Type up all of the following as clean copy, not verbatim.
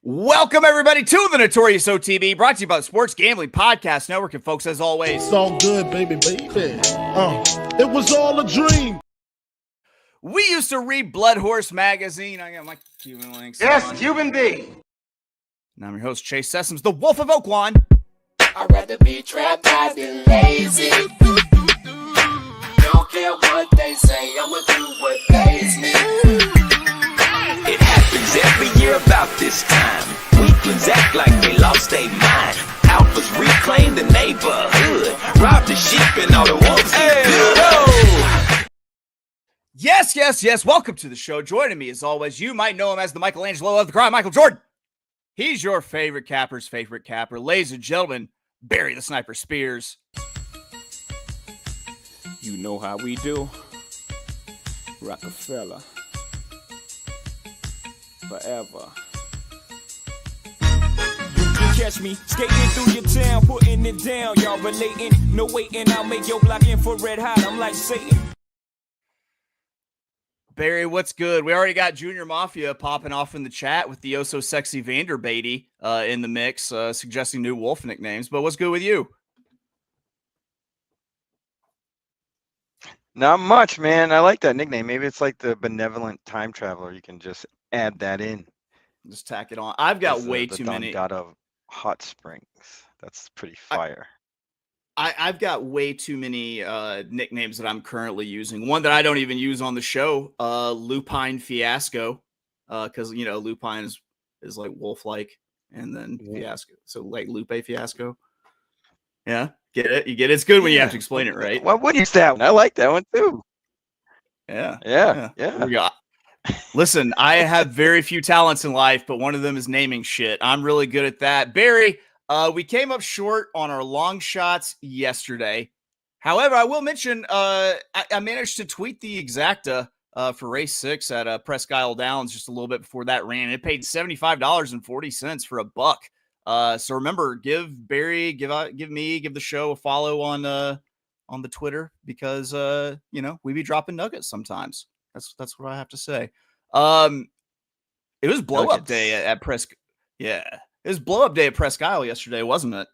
Welcome, everybody, to the Notorious OTB, brought to you by the Sports Gambling Podcast Network. And, folks, as always, it's all good, baby. It was all a dream. We used to read Blood Horse Magazine. I got my Cuban links. Yes, Cuban B. And I'm your host, Chase Sessoms, the Wolf of Oakland. I'd rather be trapped than lazy. Don't care what they say, I'ma do what they say. It happens every year about this time. Weaklings act like they lost their mind. Alphas reclaim the neighborhood. Rob the sheep and all the wolves get good. Yes. Welcome to the show. Joining me, as always, you might know him as the Michelangelo of the crowd, Michael Jordan. He's your favorite capper's favorite capper. Ladies and gentlemen, Barry the Sniper Spears. You know how we do. Rockefeller. Forever. You can catch me skating through your town, putting it down. Y'all relating, no waiting. I'll make your block infrared hot. I'm like Satan. Barry, what's good? We already got Junior Mafia popping off in the chat with the oh-so-sexy Vanderbeatty in the mix, suggesting new Wolf nicknames. But what's good with you? Not much, man. I like that nickname. Maybe it's like the benevolent time traveler. You can just add that in. Just tack it on. I've got way the too many. God of Hot Springs. That's pretty fire. I've got way too many nicknames that I'm currently using. One that I don't even use on the show, Lupine Fiasco, because Lupine is like wolf-like, and then Fiasco, so like Lupe Fiasco. Yeah, get it? You get it? It's good when you have to explain it, right? Well, what is that one? I like that one too. Yeah. There we go. Listen, I have very few talents in life, but one of them is naming shit. I'm really good at that. Barry, we came up short on our long shots yesterday. However, I will mention I managed to tweet the exacta for race 6 at Presque Isle Downs just a little bit before that ran. It paid $75.40 for a buck. So remember, give Barry, give the show a follow on the Twitter, because we be dropping nuggets sometimes. That's what I have to say. It was blow up day at Presque. Yeah. It was blow up day at Presque Isle yesterday, wasn't it?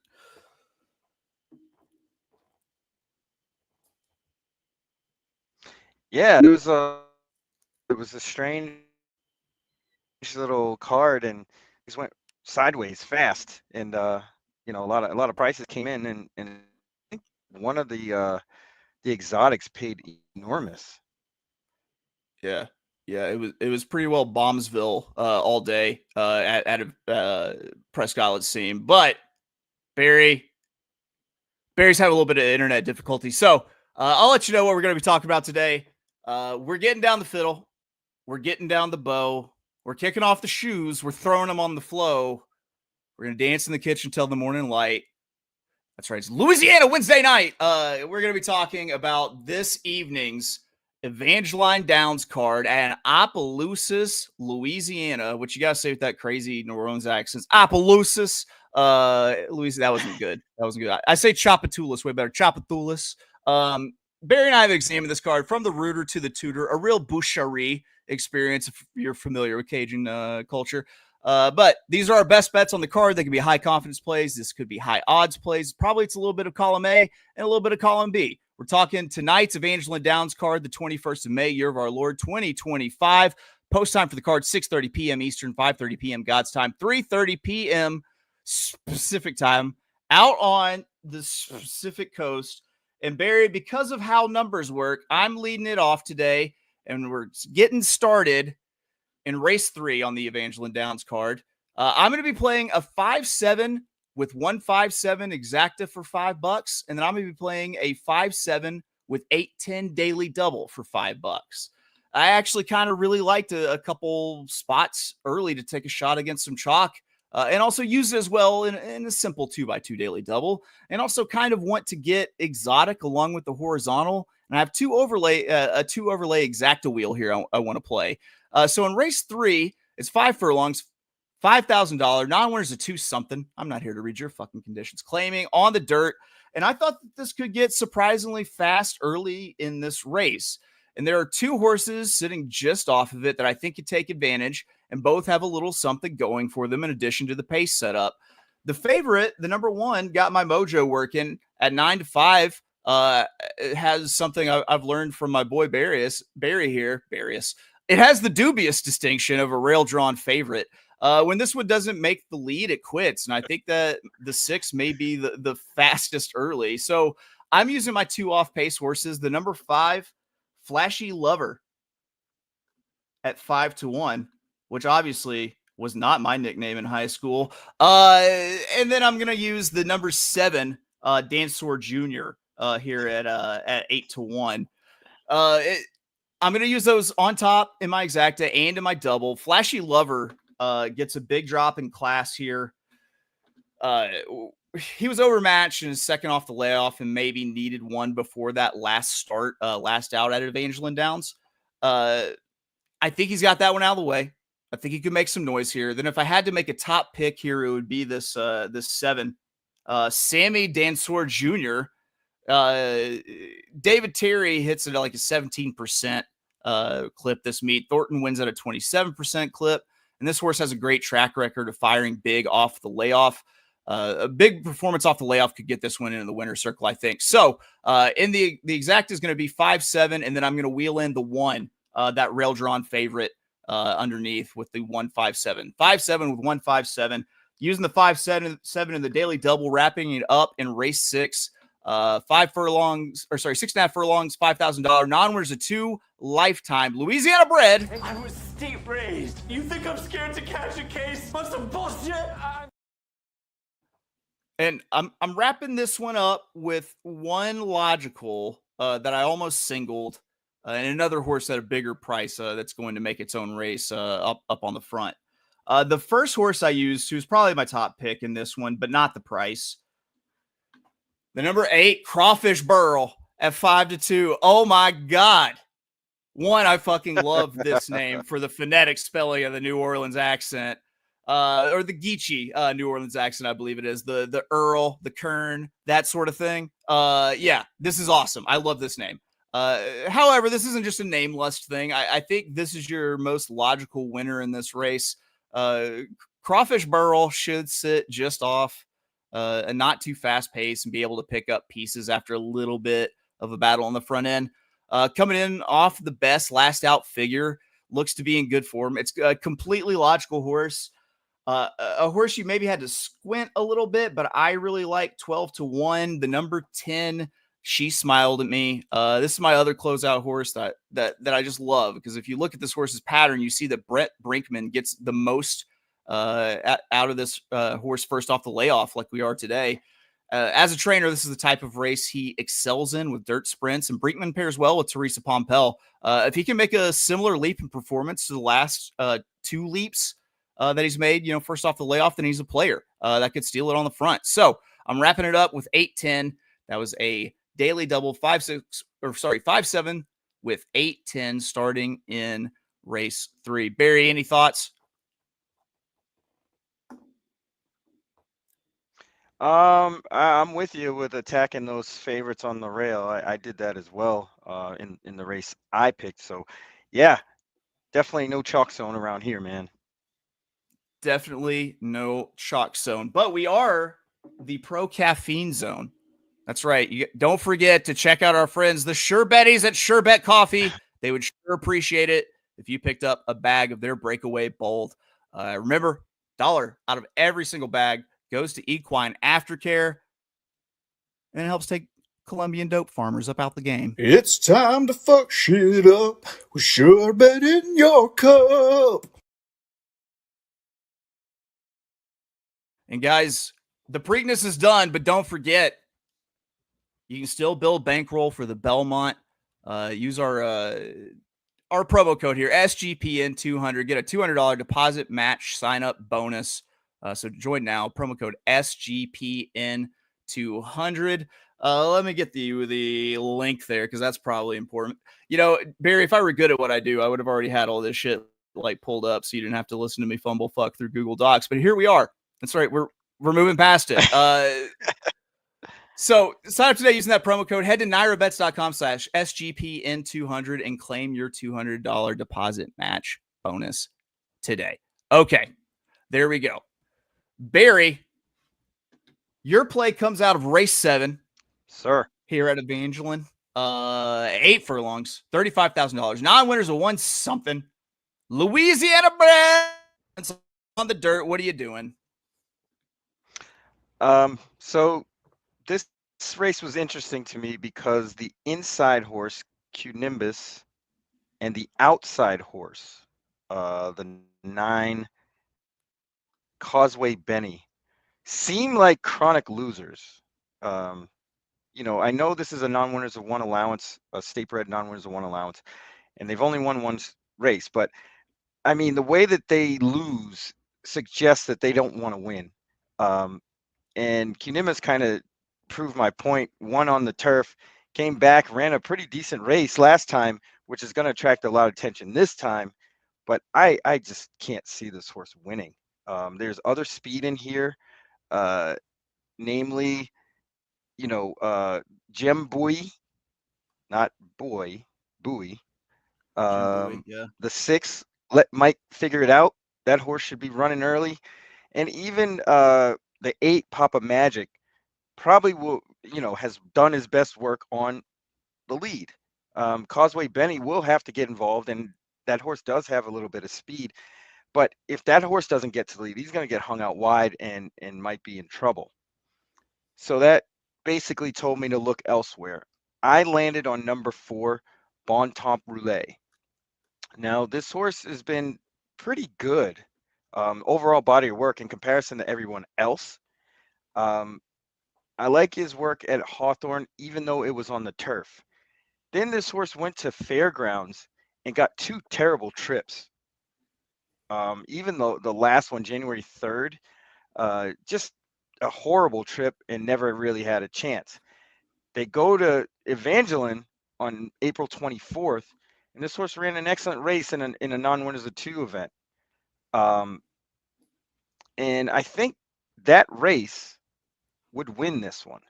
Yeah, it was a strange little card, and just went sideways fast, and a lot of prices came in, and I think one of the exotics paid enormous. Yeah, it was pretty well Bombsville all day at Presque Isle, it seemed. But Barry's having a little bit of internet difficulty, so I'll let you know what we're going to be talking about today. We're getting down the fiddle, we're getting down the bow, we're kicking off the shoes, we're throwing them on the flow. We're going to dance in the kitchen till the morning light. That's right, it's Louisiana Wednesday night. We're going to be talking about this evening's Evangeline Downs card at Opelousas, Louisiana, which you got to say with that crazy New Orleans accent. Opelousas, Louisiana. That wasn't good. I say Chapatoulas way better. Chapatoulas. Barry and I have examined this card from the rooter to the tooter, a real boucherie experience if you're familiar with Cajun culture. But these are our best bets on the card. They could be high confidence plays. This could be high odds plays. Probably it's a little bit of column A and a little bit of column B. We're talking tonight's Evangeline Downs card, the 21st of May, year of our Lord, 2025. Post time for the card, 6:30 p.m. Eastern, 5:30 p.m. God's time, 3:30 p.m. Pacific time, out on the Pacific coast. And Barry, because of how numbers work, I'm leading it off today, and we're getting started in race 3 on the Evangeline Downs card. I'm going to be playing a 5-7 with 157 exacta for $5, and then I'm going to be playing a 5-7 with 8-10 daily double for $5. I actually kind of really liked a couple spots early to take a shot against some chalk, and also use it as well in a simple 2x2 daily double, and also kind of want to get exotic along with the horizontal. And I have a two overlay exacta wheel here I want to play. So in race 3, it's 5 furlongs, $5,000. Non-winners a 2-something. I'm not here to read your fucking conditions. Claiming on the dirt. And I thought that this could get surprisingly fast early in this race. And there are two horses sitting just off of it that I think could take advantage, and both have a little something going for them in addition to the pace setup. The favorite, the number one, got my mojo working at 9-5. It has something I've learned from my boy Barry here. It has the dubious distinction of a rail-drawn favorite. When this one doesn't make the lead, it quits. And I think that the 6 may be the fastest early. So I'm using my 2 off-pace horses. The number 5, Flashy Lover, at 5-1, which obviously was not my nickname in high school. And then I'm going to use the number 7, Dancer Jr. Here at 8-1. I'm going to use those on top in my exacta and in my double. Flashy Lover gets a big drop in class here. He was overmatched in his second off the layoff and maybe needed one before that last out at Evangeline Downs. I think he's got that one out of the way. I think he could make some noise here. Then if I had to make a top pick here, it would be this 7, Sammy Dancer Jr. David Terry hits it at like a 17% clip this meet. Thornton wins at a 27% clip. And this horse has a great track record of firing big off the layoff. A big performance off the layoff could get this one into the winner's circle, I think. So in the exact is going to be 5-7, and then I'm going to wheel in the 1, that rail-drawn favorite underneath with the 1-5-7. 5-7 with 1-5-7. Using the 5-7 in the daily double, wrapping it up in race 6. 6.5 furlongs, $5,000. Non-winners of 2 lifetime Louisiana bred. I was steep raised. You think I'm scared to catch a case on some bullshit? And I'm wrapping this one up with one logical that I almost singled, and another horse at a bigger price that's going to make its own race up on the front. The first horse I used, who's probably my top pick in this one, but not the price. The number 8, Crawfish Burl at 5-2. Oh my God. One, I fucking love this name for the phonetic spelling of the New Orleans accent. Or the Geechee New Orleans accent, I believe it is. The Earl, the Kern, that sort of thing. Yeah, this is awesome. I love this name. However, this isn't just a name lust thing. I think this is your most logical winner in this race. Crawfish Burl should sit just off a not too fast pace and be able to pick up pieces after a little bit of a battle on the front end. Coming in off the best last out figure, looks to be in good form. It's a completely logical horse. A horse you maybe had to squint a little bit, but I really like 12-1. The number 10, She Smiled at Me. This is my other closeout horse that I just love, because if you look at this horse's pattern, you see that Brett Brinkman gets the most out of this horse first off the layoff, like we are today. As a trainer, this is the type of race he excels in with dirt sprints, and Brinkman pairs well with Teresa Pompel. If he can make a similar leap in performance to the last 2 leaps that he's made, first off the layoff, then he's a player that could steal it on the front. So I'm wrapping it up with 8-10. That was a daily double 5-7 with 8-10 starting in race 3. Barry, any thoughts? I'm with you with attacking those favorites on the rail. I did that as well in the race I picked. So yeah, definitely no chalk zone around here, man. Definitely no chalk zone, but we are the pro caffeine zone. That's right. Don't forget to check out our friends, the Sure Betties at Sure Bet Coffee. They would sure appreciate it if you picked up a bag of their Breakaway Bold. Remember, $1 out of every single bag goes to equine aftercare, and it helps take Colombian dope farmers up out the game. It's time to fuck shit up with Sure Bet in your cup. And guys, the Preakness is done, but don't forget, you can still build bankroll for the Belmont. Use our promo code here, SGPN200. Get a $200 deposit match sign-up bonus. So join now. Promo code SGPN200. Let me get the link there, because that's probably important. Barry, if I were good at what I do, I would have already had all this shit pulled up, so you didn't have to listen to me fumble fuck through Google Docs. But here we are. That's right. We're moving past it. So sign up today using that promo code. Head to nairabets.com/SGPN200 and claim your $200 deposit match bonus today. Okay, there we go. Barry, your play comes out of race 7. Sir. Here at Evangeline. 8 furlongs, $35,000. 9 winners of 1 something. Louisiana Brands on the dirt. What are you doing? So this race was interesting to me because the inside horse, Q-Nimbus, and the outside horse, the 9 Causeway Benny, seem like chronic losers. You know, I know this is a non-winners of 1 allowance, a state-bred non-winners of 1 allowance, and they've only won 1 race. But I mean, the way that they lose suggests that they don't want to win. And Q-Nimbus kind of proved my point. Won on the turf, came back, ran a pretty decent race last time, which is going to attract a lot of attention this time. But I just can't see this horse winning. There's other speed in here, namely, you know, Gem Buoy, not boy, Buoy. Yeah. The 6, let Mike figure it out. That horse should be running early. And even the 8, Papa Magic, probably will, you know, has done his best work on the lead. Causeway Benny will have to get involved, and that horse does have a little bit of speed. But if that horse doesn't get to the lead, he's going to get hung out wide and might be in trouble. So that basically told me to look elsewhere. I landed on number 4, Bon Temps Roulette. Now, this horse has been pretty good. Overall body of work in comparison to everyone else. I like his work at Hawthorne, even though it was on the turf. Then this horse went to Fairgrounds and got 2 terrible trips. Even the last one, January 3rd, just a horrible trip and never really had a chance. They go to Evangeline on April 24th, and this horse ran an excellent race in a non-winners of 2 event. And I think that race would win this one.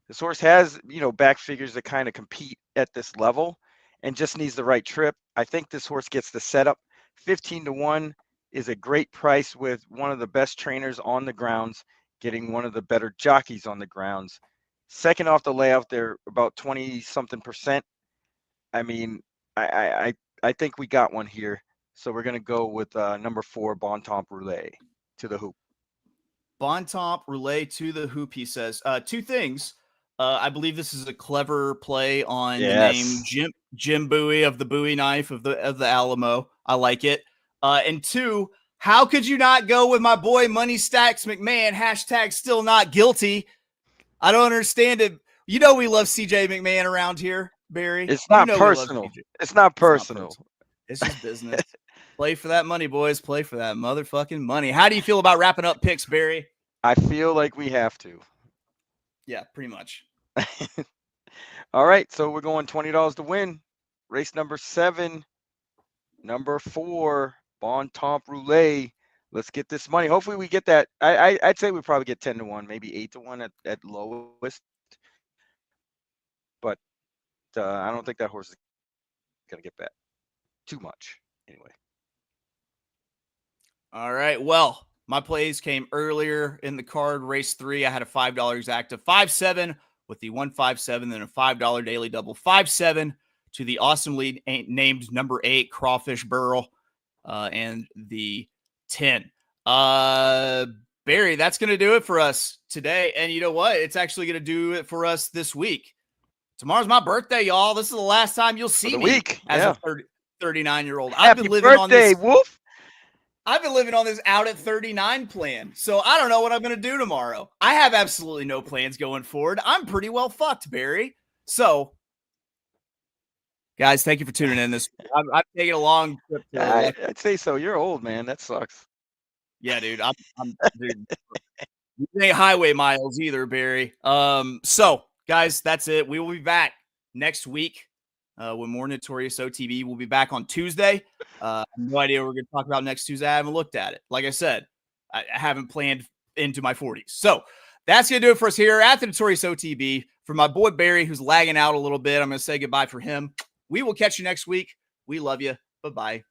This horse has, you know, back figures that kind of compete at this level and just needs the right trip. I think this horse gets the setup. 15-1 is a great price with one of the best trainers on the grounds, getting one of the better jockeys on the grounds. Second off the layout, they're about 20-something%. I mean, I think we got one here. So we're going to go with number 4, Bon Temps Roulette, to the hoop. Bon Temps Roulette to the hoop, he says. 2 things. I believe this is a clever play on the name Jim Bowie of the Bowie knife of the Alamo. I like it. And 2, how could you not go with my boy Money Stacks McMahon? # still not guilty. I don't understand it. You know we love CJ McMahon around here, Barry. It's not personal. It's not personal. It's just business. Play for that money, boys. Play for that motherfucking money. How do you feel about wrapping up picks, Barry? I feel like we have to. Yeah, pretty much. All right, so we're going $20 to win. Race number 7, number 4, Bon Temps Roulette. Let's get this money. Hopefully we get that. I'd say we probably get 10-1, maybe 8-1 at lowest. But I don't think that horse is going to get bet too much anyway. All right. Well, my plays came earlier in the card. Race 3, I had a $5 active 5-7 with the 157, then a $5 daily double 5-7 to the awesome lead named number 8 Crawfish Burl and the 10. Barry, that's going to do it for us today. And you know what? It's actually going to do it for us this week. Tomorrow's my birthday, y'all. This is the last time you'll see me as a 39-year-old. I've been living on this. Wolf. I've been living on this out at 39 plan. So I don't know what I'm going to do tomorrow. I have absolutely no plans going forward. I'm pretty well fucked, Barry. So, guys, thank you for tuning in. I've taken a long trip. I'd say so. You're old, man. That sucks. Yeah, dude. Dude. You ain't highway miles either, Barry. So, guys, that's it. We will be back next week with more Notorious OTB. We'll be back on Tuesday. I have no idea what we're going to talk about next Tuesday. I haven't looked at it. Like I said, I haven't planned into my 40s. So That's going to do it for us here at the Notorious OTB. For my boy Barry, who's lagging out a little bit, I'm going to say goodbye for him. We will catch you next week. We love you. Bye-bye.